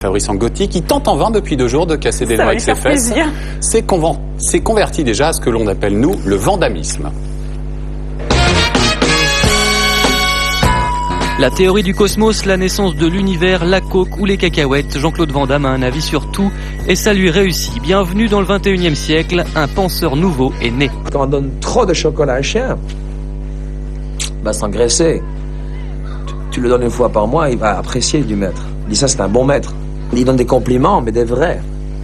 Fabricant Gauthier qui tente en vain depuis 2 jours de casser des lois avec ses fesses, s'est converti déjà à ce que l'on appelle, nous, le vandamisme. La théorie du cosmos, la naissance de l'univers, la coke ou les cacahuètes, Jean-Claude Van Damme a un avis sur tout et ça lui réussit. Bienvenue dans le 21e siècle, un penseur nouveau est né. Quand on donne trop de chocolat à un chien, il va s'engraisser. Tu le donnes 1 fois par mois, il va apprécier du maître. Il dit ça, c'est un bon maître. Il donne des compliments, mais des vrais.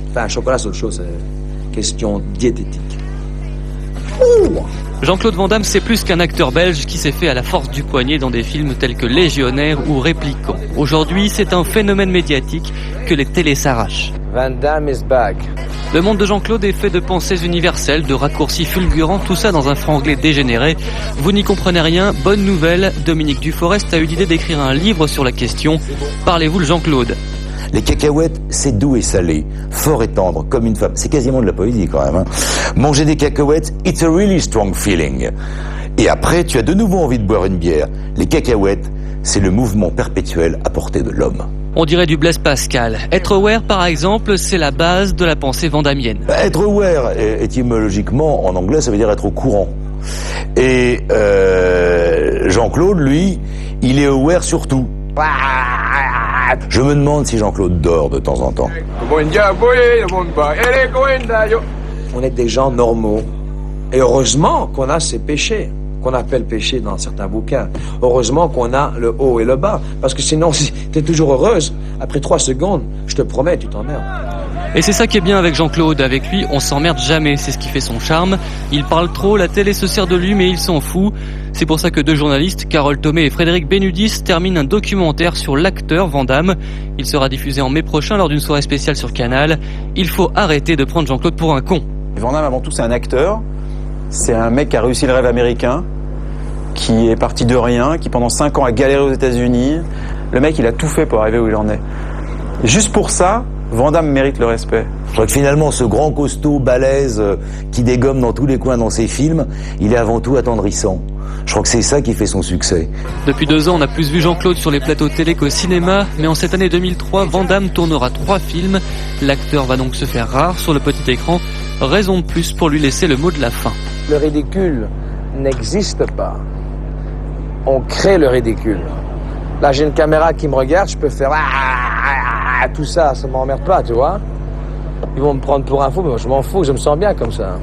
Enfin, un chocolat, c'est autre chose, c'est question diététique. Jean-Claude Van Damme, c'est plus qu'un acteur belge qui s'est fait à la force du poignet dans des films tels que Légionnaire ou Répliquant. Aujourd'hui, c'est un phénomène médiatique que les télés s'arrachent. Van Damme is back. Le monde de Jean-Claude est fait de pensées universelles, de raccourcis fulgurants, tout ça dans un franglais dégénéré. Vous n'y comprenez rien, bonne nouvelle, Dominique Duforest a eu l'idée d'écrire un livre sur la question. Parlez-vous de Jean-Claude? Les cacahuètes, c'est doux et salé, fort et tendre, comme une femme. C'est quasiment de la poésie quand même. Hein. Manger des cacahuètes, it's a really strong feeling. Et après, tu as de nouveau envie de boire une bière. Les cacahuètes, c'est le mouvement perpétuel à portée de l'homme. On dirait du Blaise Pascal. Être aware, par exemple, c'est la base de la pensée vandamienne. Être aware, étymologiquement, en anglais, ça veut dire être au courant. Et Jean-Claude, lui, il est aware sur tout. Je me demande si Jean-Claude dort de temps en temps. On est des gens normaux. Et heureusement qu'on a ces péchés, qu'on appelle péchés dans certains bouquins. Heureusement qu'on a le haut et le bas. Parce que sinon, si t'es toujours heureuse, après 3 secondes, je te promets, tu t'emmerdes. Et c'est ça qui est bien avec Jean-Claude. Avec lui, on s'emmerde jamais. C'est ce qui fait son charme. Il parle trop, la télé se sert de lui, mais il s'en fout. C'est pour ça que 2 journalistes, Carole Thomé et Frédéric Benudis, terminent un documentaire sur l'acteur Van Damme. Il sera diffusé en mai prochain lors d'une soirée spéciale sur Canal. Il faut arrêter de prendre Jean-Claude pour un con. Van Damme, avant tout, c'est un acteur. C'est un mec qui a réussi le rêve américain, qui est parti de rien, qui pendant 5 ans a galéré aux États-Unis. Le mec, il a tout fait pour arriver où il en est. Et juste pour ça, Van Damme mérite le respect. Je crois que finalement, ce grand costaud balèze qui dégomme dans tous les coins dans ses films, il est avant tout attendrissant. Je crois que c'est ça qui fait son succès. Depuis 2 ans, on a plus vu Jean-Claude sur les plateaux télé qu'au cinéma, mais en cette année 2003, Van Damme tournera 3 films. L'acteur va donc se faire rare sur le petit écran. Raison de plus pour lui laisser le mot de la fin. Le ridicule n'existe pas. On crée le ridicule. Là, j'ai une caméra qui me regarde, je peux faire tout ça, ça m'emmerde pas, tu vois. Ils vont me prendre pour un fou, mais moi, je m'en fous, je me sens bien comme ça.